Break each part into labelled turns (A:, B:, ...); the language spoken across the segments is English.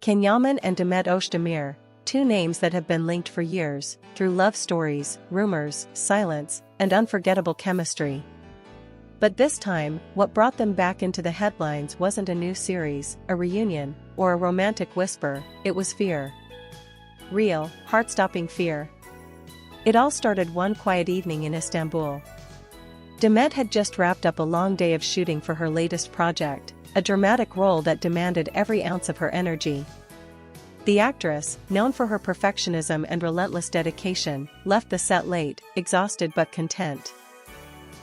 A: Can Yaman and Demet Özdemir, two names that have been linked for years, through love stories, rumors, silence, and unforgettable chemistry. But this time, what brought them back into the headlines wasn't a new series, a reunion, or a romantic whisper, it was fear. Real, heart-stopping fear. It all started one quiet evening in Istanbul. Demet had just wrapped up a long day of shooting for her latest project, a dramatic role that demanded every ounce of her energy. The actress, known for her perfectionism and relentless dedication, left the set late, exhausted but content.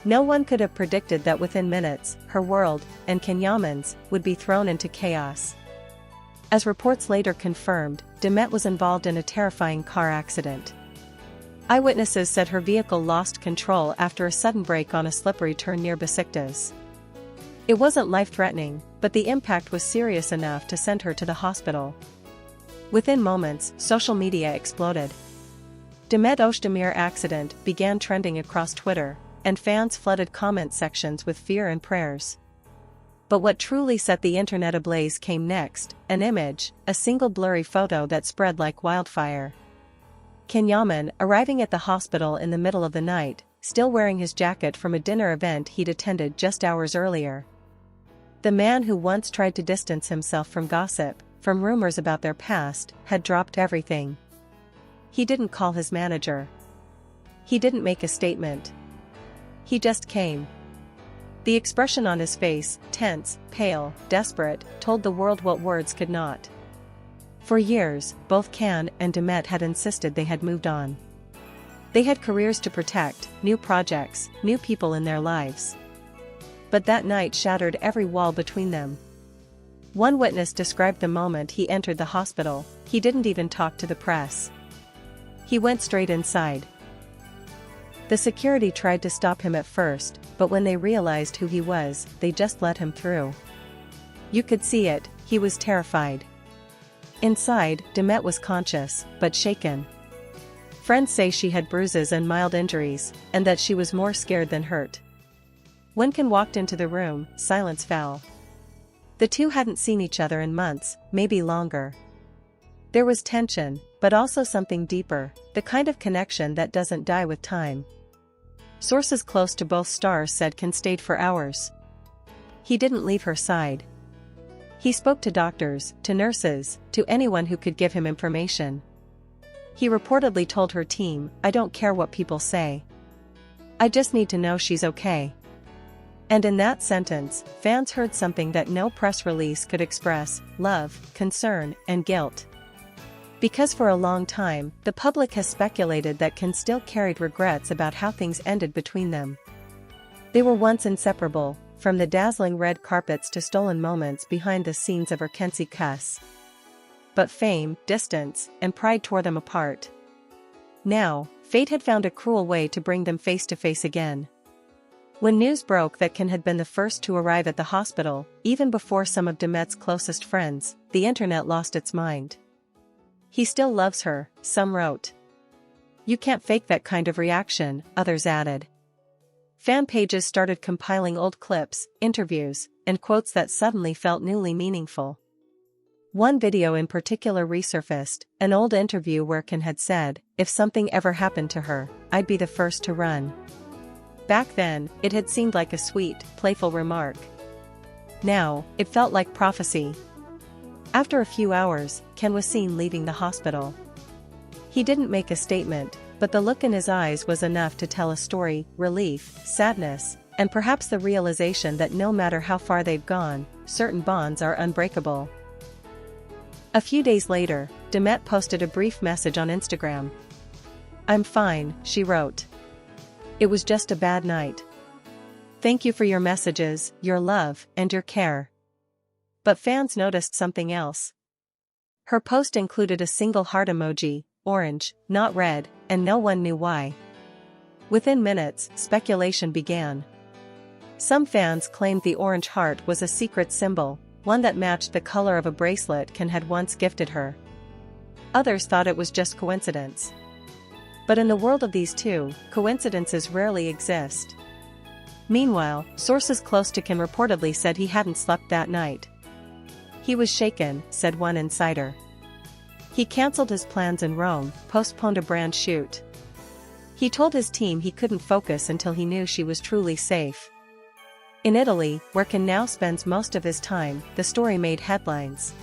A: No one could have predicted that within minutes, her world, and Can Yaman's, would be thrown into chaos. As reports later confirmed, Demet was involved in a terrifying car accident. Eyewitnesses said her vehicle lost control after a sudden brake on a slippery turn near Besiktas. It wasn't life-threatening, but the impact was serious enough to send her to the hospital. Within moments, social media exploded. Demet Özdemir accident began trending across Twitter, and fans flooded comment sections with fear and prayers. But what truly set the internet ablaze came next, an image, a single blurry photo that spread like wildfire. Can Yaman, arriving at the hospital in the middle of the night, still wearing his jacket from a dinner event he'd attended just hours earlier. The man who once tried to distance himself from gossip, from rumors about their past, had dropped everything. He didn't call his manager. He didn't make a statement. He just came. The expression on his face, tense, pale, desperate, told the world what words could not. For years, both Can and Demet had insisted they had moved on. They had careers to protect, new projects, new people in their lives. But that night shattered every wall between them. One witness described the moment he entered the hospital. He didn't even talk to the press. He went straight inside. The security tried to stop him at first, but when they realized who he was, they just let him through. You could see it, he was terrified. Inside, Demet was conscious, but shaken. Friends say she had bruises and mild injuries, and that she was more scared than hurt. When Can walked into the room, silence fell. The two hadn't seen each other in months, maybe longer. There was tension, but also something deeper, the kind of connection that doesn't die with time. Sources close to both stars said Can stayed for hours. He didn't leave her side. He spoke to doctors, to nurses, to anyone who could give him information. He reportedly told her team, "I don't care what people say. I just need to know she's okay." And in that sentence, fans heard something that no press release could express: love, concern, and guilt. Because for a long time, the public has speculated that Can still carried regrets about how things ended between them. They were once inseparable, from the dazzling red carpets to stolen moments behind the scenes of her Kensi Kuss. But fame, distance, and pride tore them apart. Now, fate had found a cruel way to bring them face to face again. When news broke that Can had been the first to arrive at the hospital, even before some of Demet's closest friends, the internet lost its mind. "He still loves her," some wrote. "You can't fake that kind of reaction," others added. Fan pages started compiling old clips, interviews, and quotes that suddenly felt newly meaningful. One video in particular resurfaced, an old interview where Can had said, "If something ever happened to her, I'd be the first to run." Back then, it had seemed like a sweet, playful remark. Now, it felt like prophecy. After a few hours, Can was seen leaving the hospital. He didn't make a statement, but the look in his eyes was enough to tell a story: relief, sadness, and perhaps the realization that no matter how far they've gone, certain bonds are unbreakable. A few days later, Demet posted a brief message on Instagram. "I'm fine," she wrote. "It was just a bad night. Thank you for your messages, your love, and your care." But fans noticed something else. Her post included a single heart emoji, orange, not red, and no one knew why. Within minutes, speculation began. Some fans claimed the orange heart was a secret symbol, one that matched the color of a bracelet Can had once gifted her. Others thought it was just coincidence. But in the world of these two, coincidences rarely exist. Meanwhile, sources close to Can reportedly said he hadn't slept that night. He was shaken, said one insider. He cancelled his plans in Rome, postponed a brand shoot. He told his team he couldn't focus until he knew she was truly safe. In Italy, where Can now spends most of his time, the story made headlines.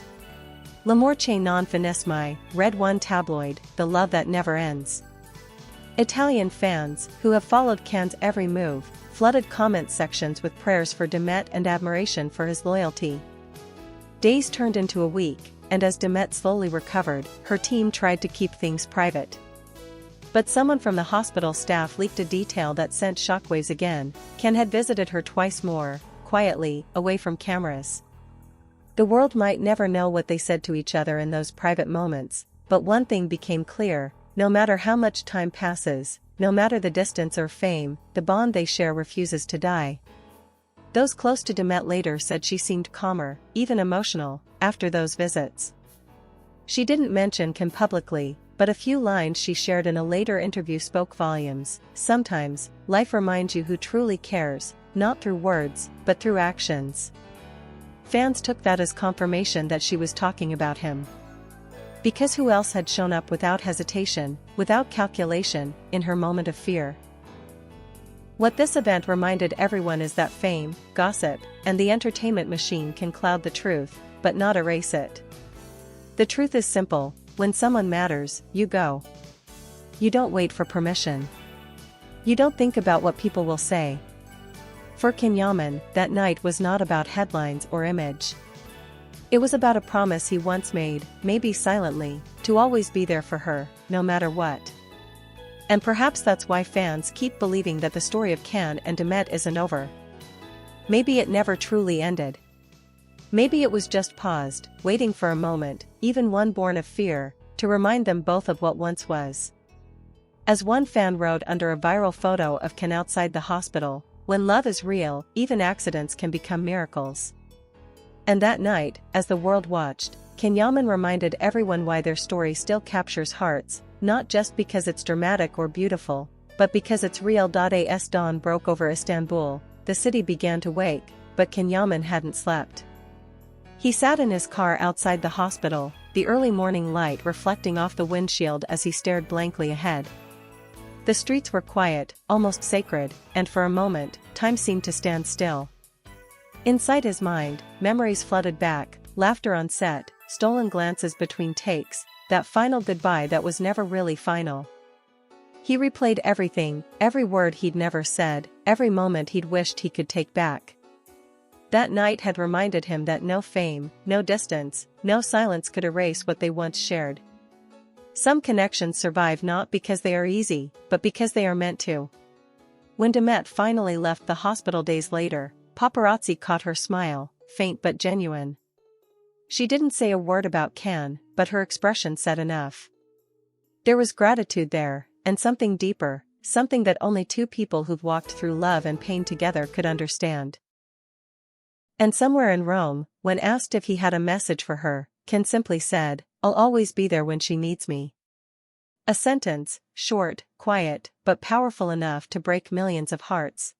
A: L'amore che non finisce mai, read one tabloid, the love that never ends. Italian fans, who have followed Can's every move, flooded comment sections with prayers for Demet and admiration for his loyalty. Days turned into a week, and as Demet slowly recovered, her team tried to keep things private. But someone from the hospital staff leaked a detail that sent shockwaves again. Can had visited her twice more, quietly, away from cameras. The world might never know what they said to each other in those private moments, but one thing became clear: no matter how much time passes, no matter the distance or fame, the bond they share refuses to die. Those close to Demet later said she seemed calmer, even emotional, after those visits. She didn't mention Can publicly, but a few lines she shared in a later interview spoke volumes. Sometimes, life reminds you who truly cares, not through words, but through actions. Fans took that as confirmation that she was talking about him. Because who else had shown up without hesitation, without calculation, in her moment of fear? What this event reminded everyone is that fame, gossip, and the entertainment machine can cloud the truth, but not erase it. The truth is simple: when someone matters, you go. You don't wait for permission. You don't think about what people will say. For Can Yaman, that night was not about headlines or image. It was about a promise he once made, maybe silently, to always be there for her, no matter what. And perhaps that's why fans keep believing that the story of Can and Demet isn't over. Maybe it never truly ended. Maybe it was just paused, waiting for a moment, even one born of fear, to remind them both of what once was. As one fan wrote under a viral photo of Can outside the hospital, "When love is real, even accidents can become miracles." And that night, as the world watched, Can Yaman reminded everyone why their story still captures hearts, not just because it's dramatic or beautiful, but because it's real. As dawn broke over Istanbul, the city began to wake, but Can Yaman hadn't slept. He sat in his car outside the hospital, the early morning light reflecting off the windshield as he stared blankly ahead. The streets were quiet, almost sacred, and for a moment, time seemed to stand still. Inside his mind, memories flooded back, laughter on set, stolen glances between takes, that final goodbye that was never really final. He replayed everything, every word he'd never said, every moment he'd wished he could take back. That night had reminded him that no fame, no distance, no silence could erase what they once shared. Some connections survive not because they are easy, but because they are meant to. When Demet finally left the hospital days later, paparazzi caught her smile, faint but genuine. She didn't say a word about Can, but her expression said enough. There was gratitude there, and something deeper, something that only two people who've walked through love and pain together could understand. And somewhere in Rome, when asked if he had a message for her, Can simply said, "I'll always be there when she needs me." A sentence, short, quiet, but powerful enough to break millions of hearts.